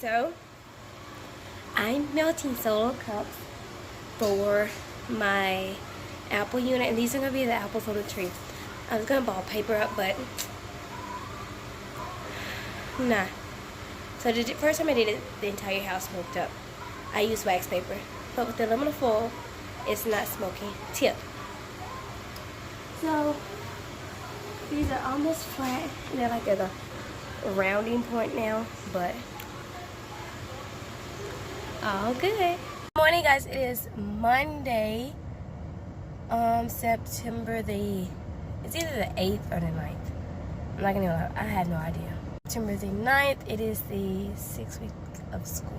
So I'm melting solo cups for my apple unit, and these are gonna be the apples on the tree. I was gonna ball paper up, but nah. So the first time I did it, the entire house smoked up. I used wax paper, but with the aluminum foil, it's not smoking. Tip. So these are almost flat. They're like at the rounding point now, but all good. Good morning, guys. It is Monday, September it's either the 8th or the 9th. I'm not gonna lie, I have no idea. September the 9th, it is the 6th week of school.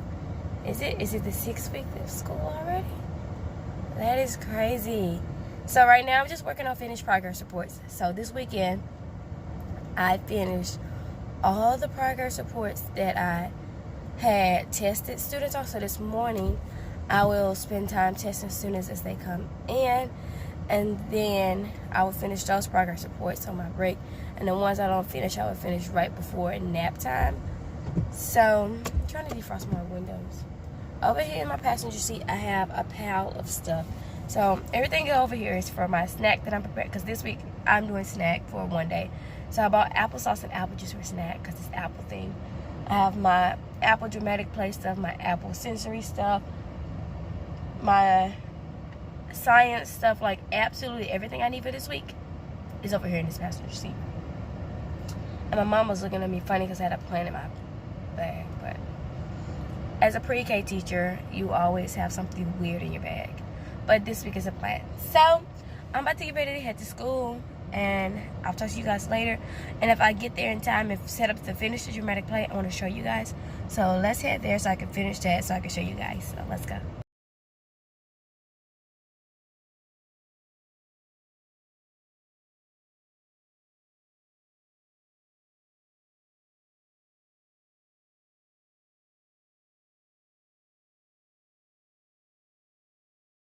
Is it the 6th week of school already? That is crazy. So right now I'm just working on finished progress reports. So this weekend I finished all the progress reports that I had tested students on. So this morning I will spend time testing students as they come in, and then I will finish those progress reports on my break, and the ones I don't finish I will finish right before nap time. So I'm trying to defrost my windows. Over here in my passenger seat I have a pile of stuff. So everything over here is for my snack that I'm prepared, because this week I'm doing snack for one day. So I bought applesauce and apple juice for snack because it's apple theme. I have my apple dramatic play stuff, my apple sensory stuff, my science stuff, like absolutely everything I need for this week is over here in this passenger seat. And my mom was looking at me funny because I had a plan in my bag. But as a pre-K teacher, you always have something weird in your bag. But this week is a plan. So I'm about to get ready to head to school, and I'll talk to you guys later. And if I get there in time and set up to finish the dramatic play, I want to show you guys. So let's head there so I can finish that, so I can show you guys. So let's go.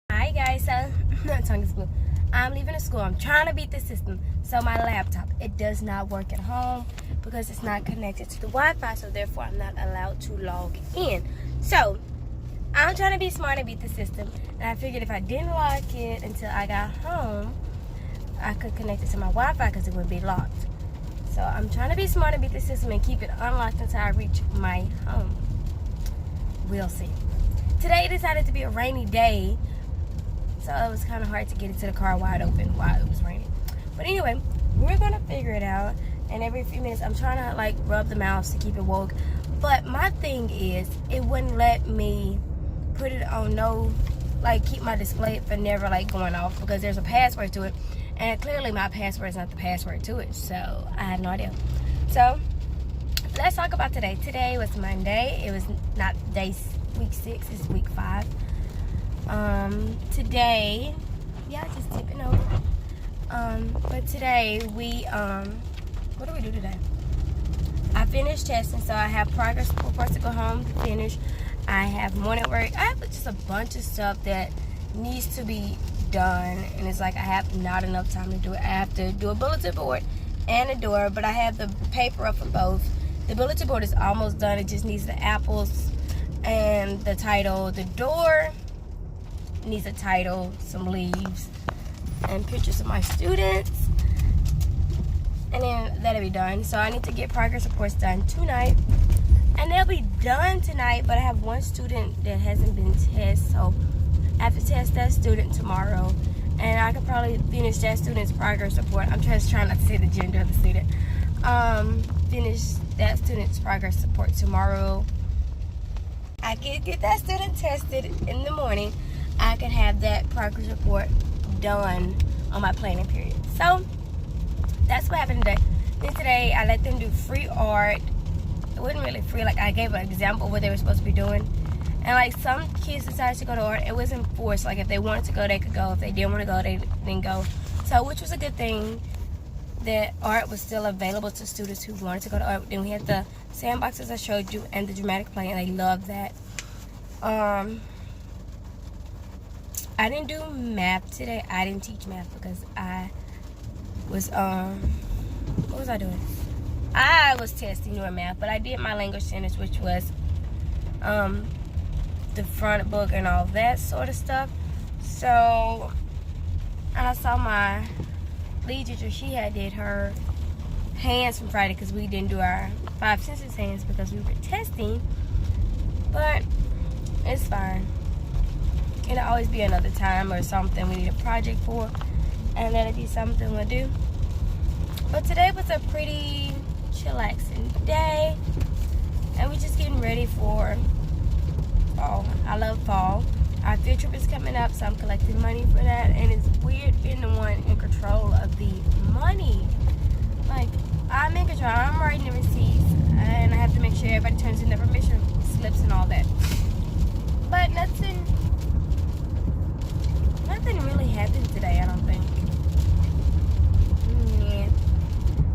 Hi guys, so my tongue is blue. I'm leaving the school. I'm trying to beat the system. So my laptop, it does not work at home because it's not connected to the Wi-Fi, so therefore I'm not allowed to log in. So I'm trying to be smart and beat the system, and I figured if I didn't lock it until I got home, I could connect it to my Wi-Fi because it wouldn't be locked. So I'm trying to be smart and beat the system and keep it unlocked until I reach my home. We'll see. Today decided to be a rainy day, so it was kind of hard to get into the car wide open while it was raining. But anyway, we're gonna figure it out. And every few minutes, I'm trying to like rub the mouse to keep it woke. But my thing is, it wouldn't let me put it on keep my display for never like going off, because there's a password to it. And clearly my password is not the password to it. So I have no idea. So let's talk about today. Today was Monday. It was not week 6, it's week 5. Today, just tipping over. But today what do we do today? I finished testing, so I have progress reports to go home to finish. I have morning work. I have just a bunch of stuff that needs to be done, and it's like I have not enough time to do it. I have to do a bulletin board and a door, but I have the paper up for both. The bulletin board is almost done. It just needs the apples and the title. The door needs a title, some leaves, and pictures of my students, and then that'll be done. So I need to get progress reports done tonight, and they'll be done tonight. But I have one student that hasn't been tested, so I have to test that student tomorrow, and I could probably finish that student's progress report. I'm just trying not to say the gender of the student. Finish that student's progress report tomorrow. I can get that student tested in the morning. I can have that progress report done on my planning period. So that's what happened today. Then today I let them do free art. It wasn't really free, like I gave an example of what they were supposed to be doing. And like some kids decided to go to art. It wasn't forced. Like if they wanted to go, they could go. If they didn't want to go, they didn't go. So which was a good thing, that art was still available to students who wanted to go to art. Then we had the sandboxes I showed you and the dramatic play, and they loved that. I didn't do math today. I didn't teach math because I was, what was I doing? I was testing doing math, but I did my language centers, which was the front book and all that sort of stuff. So, and I saw my lead teacher, she did her hands from Friday because we didn't do our 5 senses hands because we were testing. But it's fine. It'll always be another time or something we need a project for, and that'll be something we'll do. But today was a pretty chillaxing day, and we're just getting ready for fall. I love fall. Our field trip is coming up, so I'm collecting money for that, and it's weird being the one in control of the money. Like, I'm in control. I'm writing the receipts, and I have to make sure everybody turns in their permission slips and all that. But nothing really happened today, I don't think. Yeah.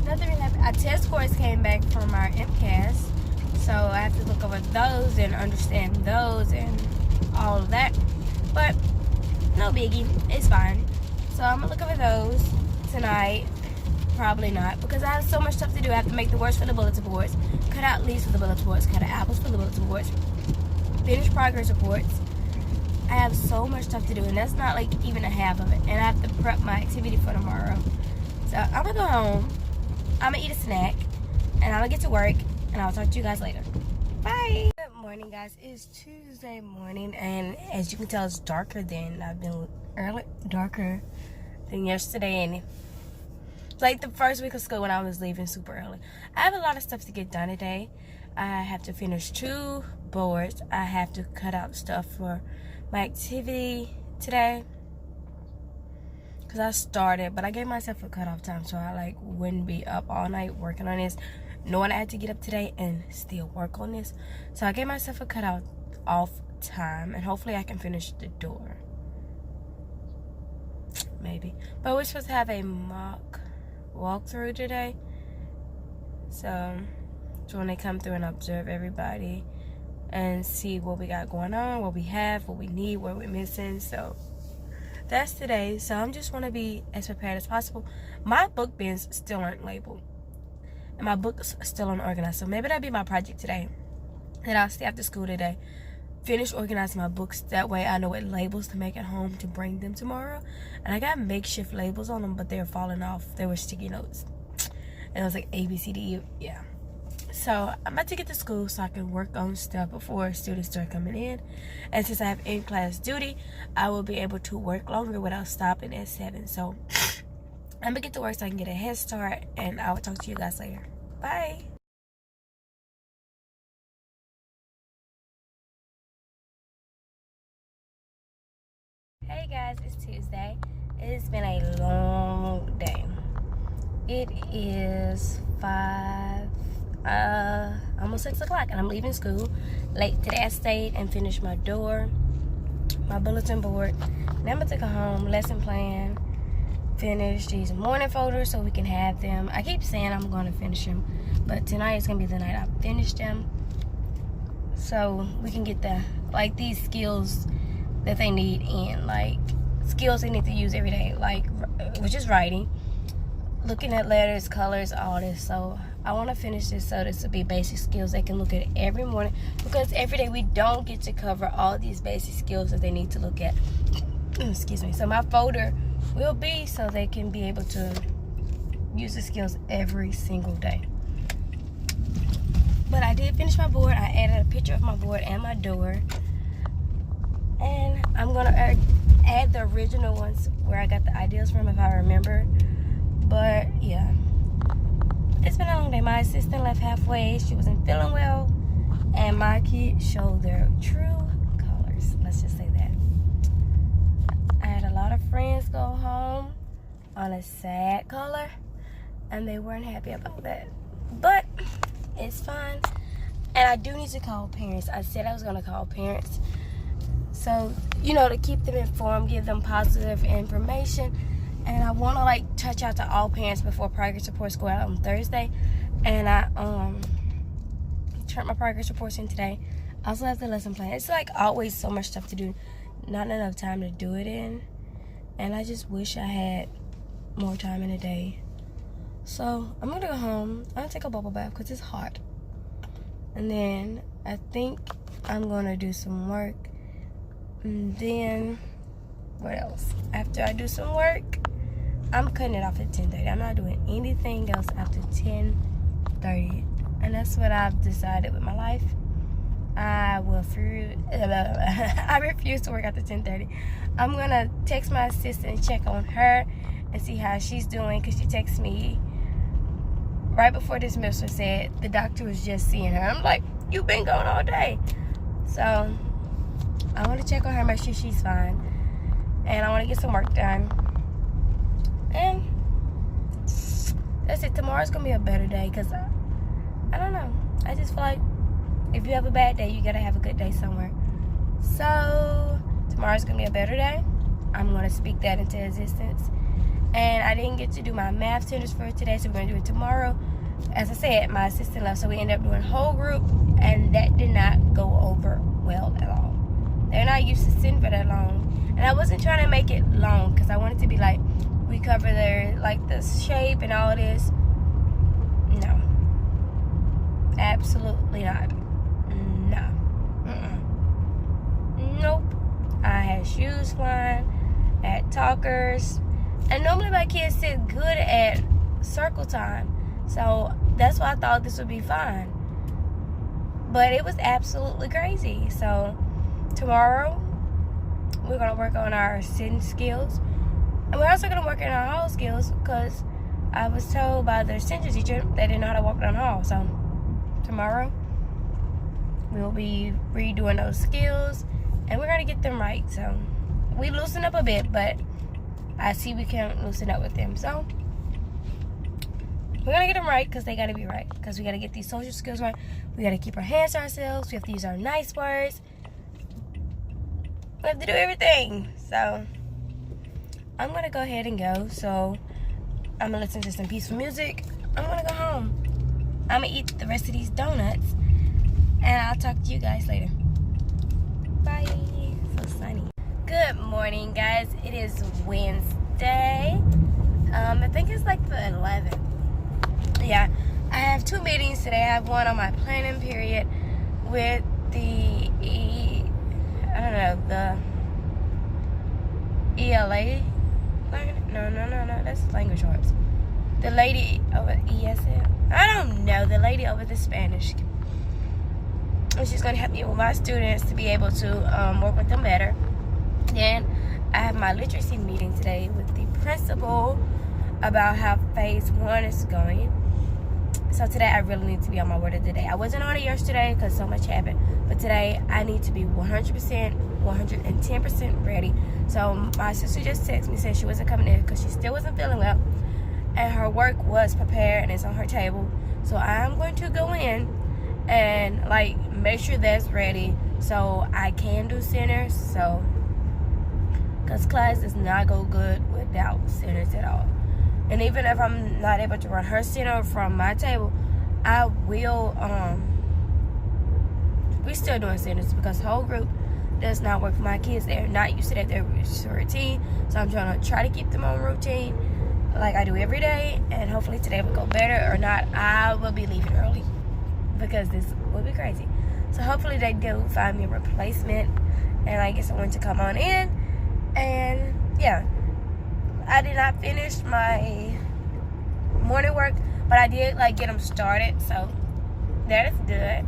Nothing really happened. Our test scores came back from our MCAS, so I have to look over those and understand those and all of that. But no biggie, it's fine. So I'm gonna look over those tonight. Probably not, because I have so much stuff to do. I have to make the words for the bulletin boards, cut out leaves for the bulletin boards, cut out apples for the bulletin boards, finish progress reports. I have so much stuff to do, and that's not like even a half of it. And I have to prep my activity for tomorrow. So I'm gonna go home, I'm gonna eat a snack, and I'm gonna get to work, and I'll talk to you guys later. Bye. Good morning, guys. It's Tuesday morning, and as you can tell, it's darker than darker than yesterday, and like the first week of school when I was leaving super early. I have a lot of stuff to get done today. I have to finish 2 boards. I have to cut out stuff for my activity today, because I started, but I gave myself a cutoff time so I wouldn't be up all night working on this, knowing I had to get up today and still work on this. So I gave myself a cutoff off time, and hopefully I can finish the door, maybe. But we're supposed to have a mock walkthrough today, so when they come through and observe everybody and see what we got going on, what we have, what we need, what we're missing. So that's today. So I'm just want to be as prepared as possible. My book bins still aren't labeled, and my books still aren't organized, so maybe that'll be my project today. And I'll stay after school today, finish organizing my books. That way I know what labels to make at home to bring them tomorrow. And I got makeshift labels on them, but they're falling off. They were sticky notes, and it was like A, B, C, D, E. Yeah. So I'm about to get to school so I can work on stuff before students start coming in. And since I have in-class duty, I will be able to work longer without stopping at 7. So I'm gonna get to work so I can get a head start, and I will talk to you guys later. Bye. Hey guys, it's Tuesday. It's been a long day. It is almost 6 o'clock, and I'm leaving school late today. I stayed and finished my door, my bulletin board. Now I'm gonna take it home, lesson plan, finish these morning folders so we can have them. I keep saying I'm gonna finish them, but tonight is gonna be the night I finish them, so we can get these skills that they need in, skills they need to use every day, which is writing, looking at letters, colors, all this. So I want to finish this so this will be basic skills they can look at every morning, because every day we don't get to cover all these basic skills that they need to look at. Excuse me. So my folder will be so they can be able to use the skills every single day. But I did finish my board. I added a picture of my board and my door, and I'm gonna add the original ones where I got the ideas from, if I remember. But yeah, it's been a long day. My assistant left halfway. She wasn't feeling well, and my kids showed their true colors. Let's just say that. I had a lot of friends go home on a sad color, and they weren't happy about that. But it's fine. And I do need to call parents. I said I was gonna call parents, so to keep them informed, give them positive information. And I want to touch out to all parents before progress reports go out on Thursday. And I turned my progress reports in today. I also have the lesson plan. It's always so much stuff to do, not enough time to do it in, and I just wish I had more time in a day. So I'm gonna go home. I'm gonna take a bubble bath because it's hot, and then I think I'm gonna do some work. And then, what else? After I do some work, I'm cutting it off at 10:30. I'm not doing anything else after 10:30. And that's what I've decided with my life. I refuse to work after 10:30. I'm gonna text my assistant and check on her and see how she's doing, because she texted me right before dismissal, said the doctor was just seeing her. I'm like, you've been gone all day. So I want to check on her, make sure she's fine, and I want to get some work done. And that's it. Tomorrow's gonna be a better day, because I don't know, I just feel like if you have a bad day, you gotta have a good day somewhere. So tomorrow's gonna be a better day. I'm gonna speak that into existence. And I didn't get to do my math centers for today, so we're gonna do it tomorrow. As I said, my assistant left, so we ended up doing whole group, and that did not go over well at all. They're not used to sitting for that long, and I wasn't trying to make it long because I wanted to be like, we cover their like the shape and all this. No, absolutely not. No. Nope. I had shoes flying, at talkers, and normally my kids sit good at circle time, so that's why I thought this would be fine. But it was absolutely crazy. So tomorrow we're gonna work on our sitting skills, and we're also gonna work on our hall skills, because I was told by the center teacher they didn't know how to walk down the hall. So tomorrow we'll be redoing those skills, and we're gonna get them right. So we loosen up a bit, but I see we can't loosen up with them. So we're gonna get them right, because they gotta be right. Because we gotta get these social skills right. We gotta keep our hands to ourselves. We have to use our nice words. We have to do everything. So I'm gonna go ahead and go. So I'm gonna listen to some peaceful music. I'm gonna go home. I'm gonna eat the rest of these donuts, and I'll talk to you guys later. Bye. So sunny. Good morning, guys. It is Wednesday. I think it's like the 11th. Yeah, I have 2 meetings today. I have one on my planning period with the the ELA. No, that's language arts. The lady over ESL. I don't know, the lady over the Spanish. And she's gonna help me with my students to be able to work with them better. Then I have my literacy meeting today with the principal about how phase 1 is going. So today I really need to be on my word of the day. I wasn't on it yesterday because so much happened, but today I need to be 100%, 110% ready. So my sister just texted me, said she wasn't coming in because she still wasn't feeling well, and her work was prepared and it's on her table. So I'm going to go in and like make sure that's ready so I can do centers. So because class does not go good without centers at all. And even if I'm not able to run her center from my table, I will, we're still doing centers because whole group does not work for my kids. They're not used to that. They're used to routine. So I'm trying to try to keep them on routine like I do every day. And hopefully today will go better. Or not, I will be leaving early because this will be crazy. So hopefully they do find me a replacement and I get someone to come on in. And yeah. I did not finish my morning work, but I did like get them started, so that is good.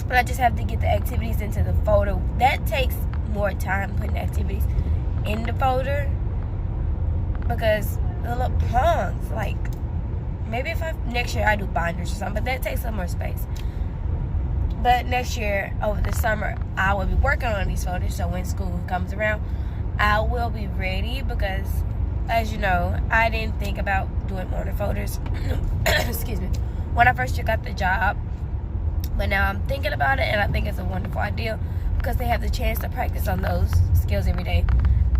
But I just have to get the activities into the folder. That takes more time, putting activities in the folder, because the little punks, like maybe if next year I do binders or something, but that takes some more space. But next year over the summer I will be working on these folders, so when school comes around I will be ready, because as you know, I didn't think about doing morning folders excuse me, when I first took out the job, but now I'm thinking about it and I think it's a wonderful idea because they have the chance to practice on those skills every day.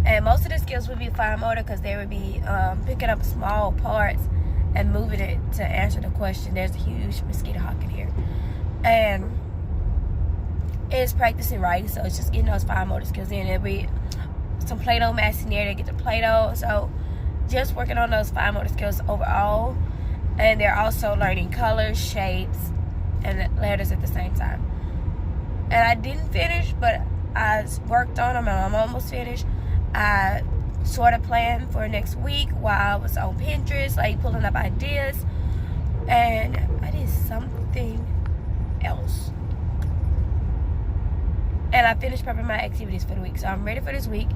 And most of the skills would be fine motor, because they would be picking up small parts and moving it to answer the question. There's a huge mosquito hawk in here, and it's practicing writing, so it's just getting those fine motor skills in. It'll be some Play-Doh mats in there to get the Play-Doh, so just working on those fine motor skills overall. And they're also learning colors, shapes, and letters at the same time. And I didn't finish, but I worked on them and I'm almost finished. I sort of planned for next week while I was on Pinterest, like pulling up ideas. And I did something else. And I finished prepping my activities for the week. So I'm ready for this week.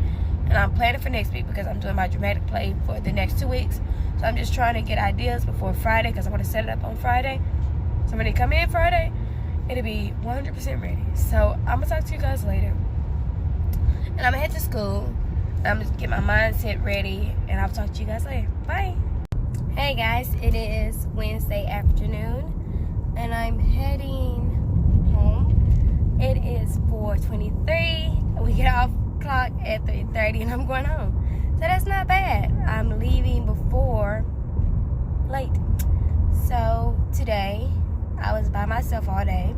And I'm planning for next week because I'm doing my dramatic play for the next 2 weeks. So I'm just trying to get ideas before Friday because I want to set it up on Friday. So when they come in Friday, it'll be 100% ready. So I'm going to talk to you guys later. And I'm going to head to school. I'm going to get my mindset ready. And I'll talk to you guys later. Bye. Hey guys, it is Wednesday afternoon. And I'm heading home. It is 4:23. We get off clock at 3:30 and I'm going home. So that's not bad. I'm leaving before late. So today I was by myself all day.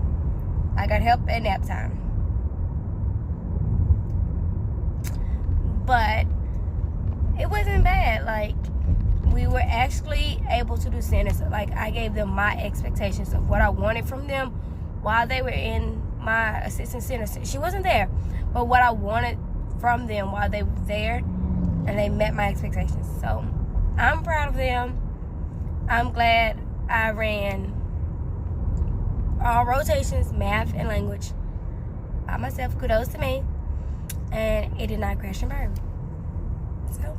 I got help at nap time. But it wasn't bad. Like, we were actually able to do centers. Like, I gave them my expectations of what I wanted from them while they were in my assistant center. She wasn't there, but what I wanted from them while they were there, and they met my expectations. So I'm proud of them. I'm glad I ran all rotations, math and language by myself. Kudos to me. And it did not crash and burn. So,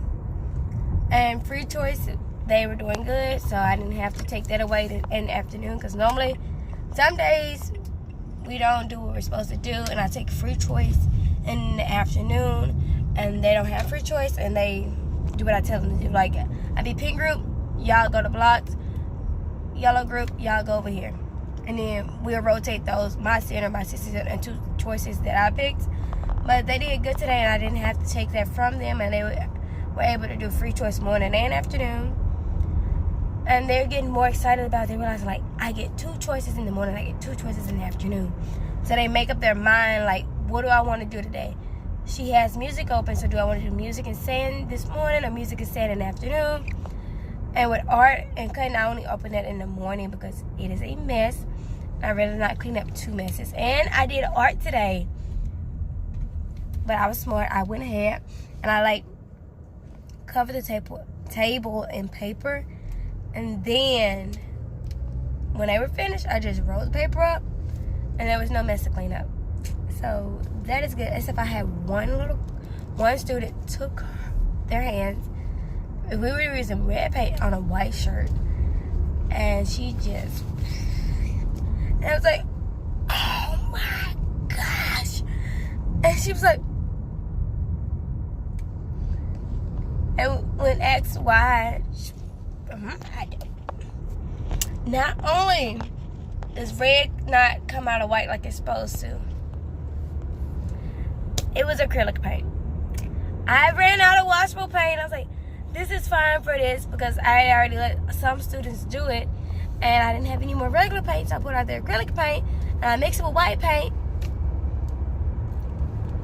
and free choice, they were doing good, so I didn't have to take that away in the afternoon, because normally some days we don't do what we're supposed to do, and I take free choice in the afternoon, and they don't have free choice, and they do what I tell them to do. Like, I be pink group, y'all go to blocks, yellow group, y'all go over here. And then we'll rotate those, my center, my sister center, and 2 choices that I picked. But they did good today, and I didn't have to take that from them, and they were able to do free choice morning and afternoon. And they're getting more excited about it. They realize, like, I get 2 choices in the morning, I get 2 choices in the afternoon. So they make up their mind, like, what do I want to do today? She has music open, so do I want to do music and sand this morning or music and sand in the afternoon? And with art and cutting, I only open that in the morning because it is a mess. I'd rather not clean up 2 messes. And I did art today. But I was smart. I went ahead and I, like, covered the table in paper. And then when they were finished, I just rolled the paper up. And there was no mess to clean up. So that is good. Except I had one student took their hands. We were using red paint on a white shirt. And she just... And I was like, oh my gosh. And she was like... And when asked why, I did. Not only does red not come out of white like it's supposed to, it was acrylic paint. I ran out of washable paint. I was like, this is fine for this because I already let some students do it, and I didn't have any more regular paint, so I put out the acrylic paint and I mixed it with white paint,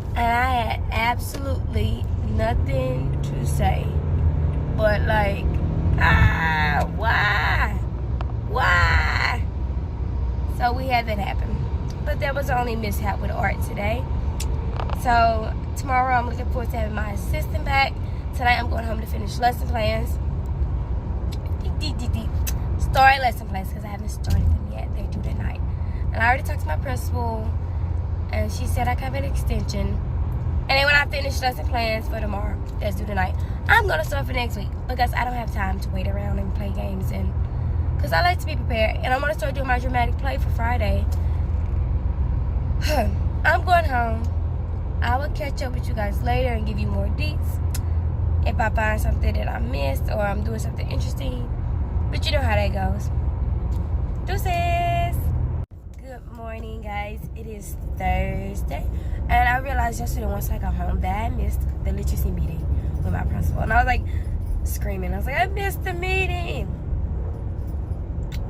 and I had absolutely nothing to say but, like, why? So we had that happen, but that was the only mishap with art today. So tomorrow I'm looking forward to having my assistant back. Tonight I'm going home to finish lesson plans. Start lesson plans because I haven't started them yet. They're due tonight. And I already talked to my principal, and she said I can have an extension. And then when I finish lesson plans for tomorrow, that's due tonight, I'm going to start for next week because I don't have time to wait around and play games. And because I like to be prepared. And I'm going to start doing my dramatic play for Friday. I'm going home. I will catch up with you guys later and give you more deets if I find something that I missed or I'm doing something interesting. But you know how that goes. Deuces! Good morning, guys. It is Thursday. And I realized yesterday once I got home that I missed the literacy meeting with my principal. And I was like screaming. I was like, I missed the meeting.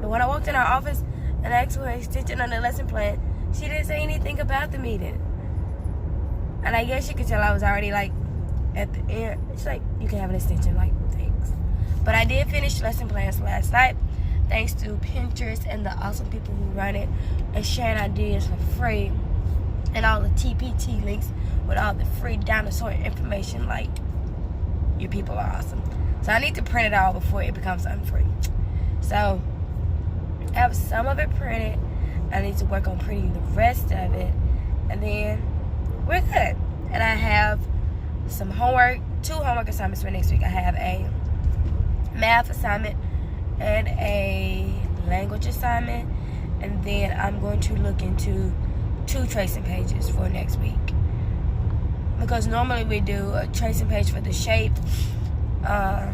But when I walked in our office and asked for an extension on the lesson plan, she didn't say anything about the meeting. And I guess she could tell I was already, like, at the end. She's like, you can have an extension, like, thanks. But I did finish lesson plans last night, thanks to Pinterest and the awesome people who run it and sharing ideas for free. and all the TPT links with all the free dinosaur information. Like, your people are awesome. So I need to print it all before it becomes unfree. So I have some of it printed. I need to work on printing the rest of it, and then we're good. And I have some homework, 2 homework assignments for next week. I have a math assignment and a language assignment, and then I'm going to look into 2 tracing pages for next week, because normally we do a tracing page for the shape, a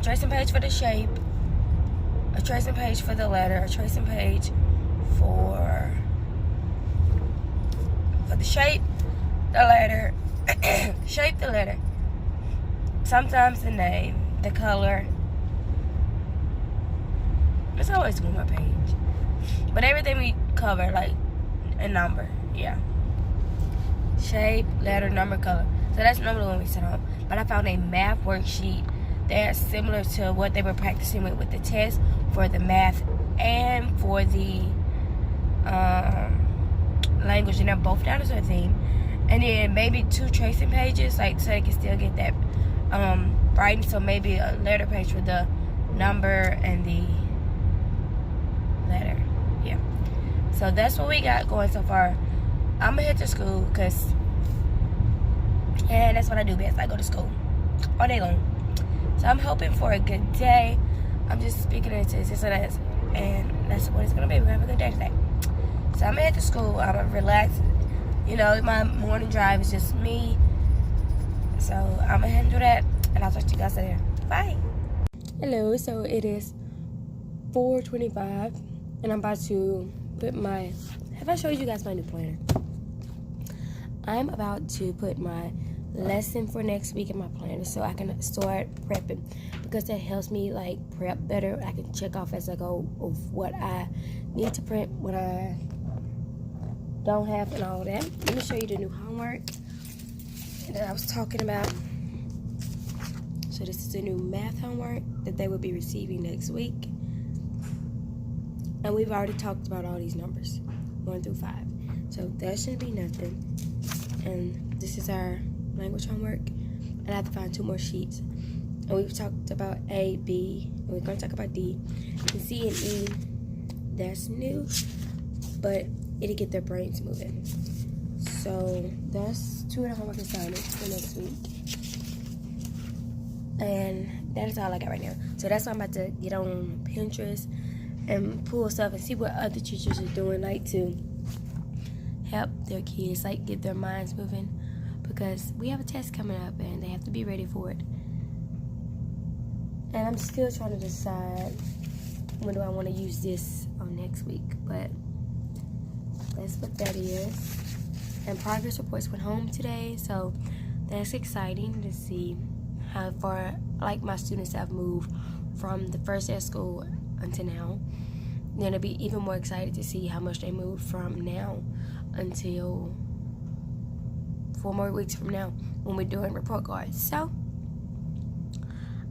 tracing page for the shape, a tracing page for the letter, a tracing page for the shape, the letter, shape, the letter, sometimes the name, the color. It's always one more page, but everything we cover, like a number, yeah, shape, letter, number, color. So that's normally when we sit home. But I found a math worksheet that's similar to what they were practicing with the test for the math and for the language, and they're both down as a theme. And then maybe 2 tracing pages, like, so they can still get that writing. So maybe a letter page for the number and the letter. Yeah. So that's what we got going so far. I'm gonna head to school and that's what I do best. I go to school all day long. So I'm hoping for a good day. I'm just speaking into this and that's what it's gonna be. We're gonna have a good day today. So I'm gonna head to school. I'm gonna relax. You know, my morning drive is just me. So I'm gonna head and do that, and I'll talk to you guys later. Bye. Hello. So it is 4:25, and I'm about to put my. Have I showed you guys my new planner? I'm about to put my lesson for next week in my planner so I can start prepping, because that helps me like prep better. I can check off as I go of what I need to print, what I don't have, and all that. Let me show you the new homework that I was talking about. So this is the new math homework that they will be receiving next week, and we've already talked about all these numbers 1 through 5, so that shouldn't be nothing. And this is our language homework, and I have to find 2 more sheets. And we've talked about A, B, and we're going to talk about D. And C and E, that's new, but it'll get their brains moving. So that's 2 of the homework assignments for next week. And that is all I got right now. So that's why I'm about to get on Pinterest and pull stuff and see what other teachers are doing, like to help their kids, like get their minds moving, because we have a test coming up and they have to be ready for it. And I'm still trying to decide when do I want to use this on next week, but that's what that is. And progress reports went home today, so that's exciting to see how far like my students have moved from the first day of school until now. Then it'll be even more excited to see how much they moved from now until 4 more weeks from now when we're doing report cards. So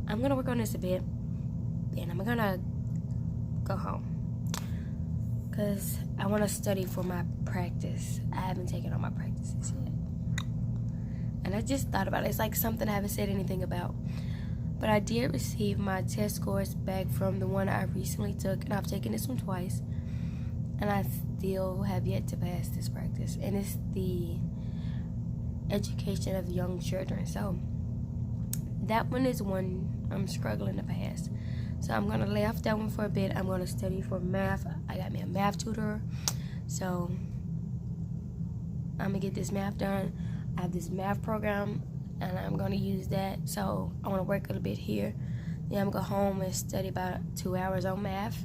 I'm gonna work on this a bit, and I'm gonna go home because I want to study for my practice. I haven't taken all my practices yet, and I just thought about it. It's like something I haven't said anything about, but I did receive my test scores back from the one I recently took, and I've taken this one twice, and I still have yet to pass this practice, and it's the education of young children. So that one is one I'm struggling to pass. So I'm gonna lay off that one for a bit. I'm gonna study for math. I got me a math tutor, so I'm gonna get this math done. I have this math program, and I'm gonna use that. So I wanna work a little bit here. Then I'm gonna go home and study about 2 hours on math,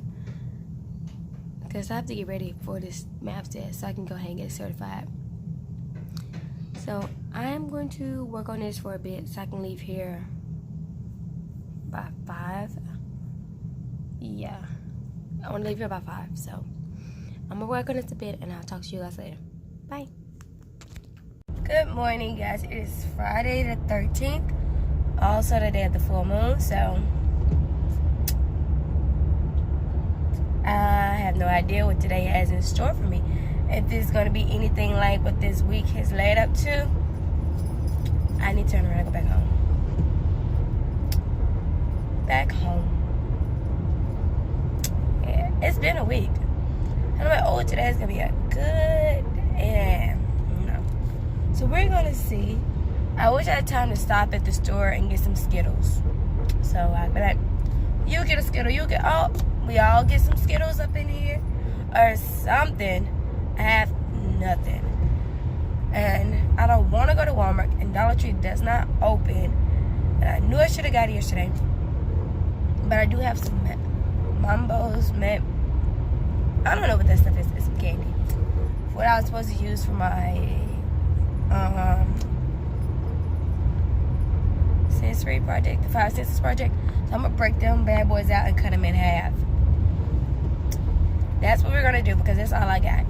because I have to get ready for this math test so I can go ahead and get certified. So I'm going to work on this for a bit so I can leave here by 5. Yeah, I want to leave here by 5. So I'm going to work on this a bit, and I'll talk to you guys later. Bye. Good morning, guys. It is Friday the 13th, also the day of the full moon. So I have no idea what today has in store for me. if it's going to be anything like what this week has led up to, I need to turn around and go back home. Back home. Yeah, it's been a week. And I'm like, oh, today's going to be a good day. No. So we're going to see. I wish I had time to stop at the store and get some Skittles. So I'd be like, you get a Skittle, you get, oh, we all get some Skittles up in here or something. I have nothing. And I don't want to go to Walmart, and Dollar Tree does not open. And I knew I should have got it yesterday. But I do have some Mambos, I don't know what that stuff is. It's some candy. What I was supposed to use for my sensory project, the 5 senses project. So I'm going to break them bad boys out and cut them in half. That's what we're going to do because that's all I got.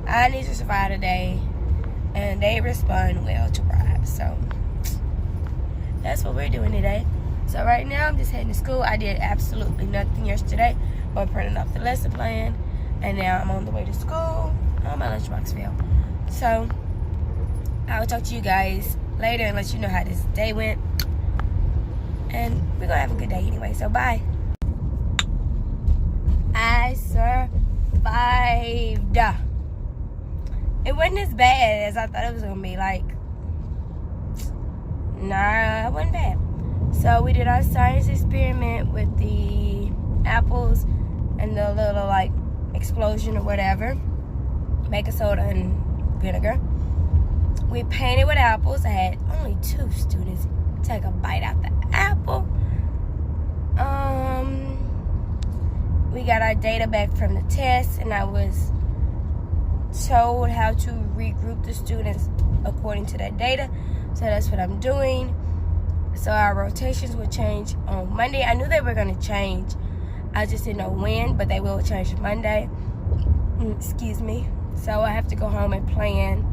I need to survive today, and they respond well to bribes. So that's what we're doing today. So right now I'm just heading to school. I did absolutely nothing yesterday but printing off the lesson plan, and now I'm on the way to school. Oh, my lunchbox fell. So I will talk to you guys later and let you know how this day went. And we're going to have a good day anyway. So bye. I survived. It wasn't as bad as I thought it was going to be. Like, nah, it wasn't bad. So we did our science experiment with the apples and the little, like, explosion or whatever. Baking soda and vinegar. We painted with apples. I had only 2 students take a bite out the apple. We got our data back from the test, and I was told how to regroup the students according to that data. So that's what I'm doing. So our rotations will change on Monday. I knew they were going to change. I just didn't know when, but they will change Monday. Excuse me. So I have to go home and plan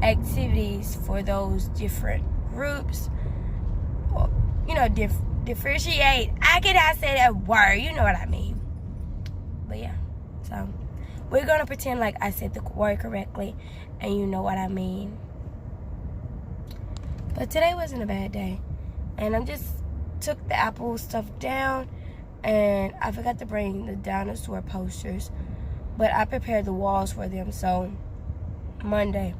activities for those different groups. You know, differentiate. I cannot say that word. You know what I mean. But yeah. So we're going to pretend like I said the word correctly, and you know what I mean. But today wasn't a bad day. And I just took the Apple stuff down, and I forgot to bring the dinosaur posters. But I prepared the walls for them, so Monday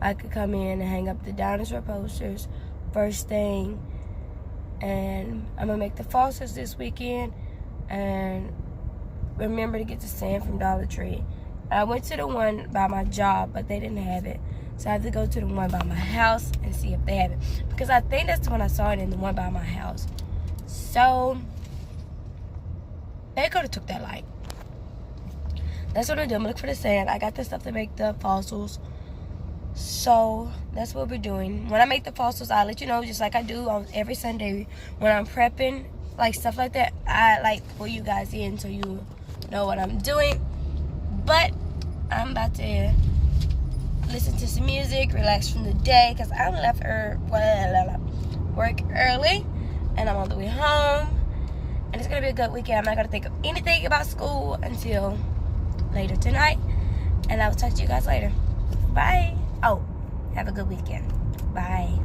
I could come in and hang up the dinosaur posters first thing. And I'm going to make the faucets this weekend, and remember to get the sand from Dollar Tree. I went to the one by my job, but they didn't have it. So I have to go to the one by my house and see if they have it. Because I think that's the one I saw it in, the one by my house. So they could have took that light. That's what I'm doing. I'm looking for the sand. I got the stuff to make the fossils. So that's what we're doing. When I make the fossils, I'll let you know, just like I do on every Sunday. When I'm prepping, like stuff like that, I like pull you guys in so you know what I'm doing. But I'm about to listen to some music, relax from the day, because I left work early, and I'm on the way home. And it's going to be a good weekend. I'm not going to think of anything about school until later tonight. And I will talk to you guys later. Bye. Oh, have a good weekend. Bye.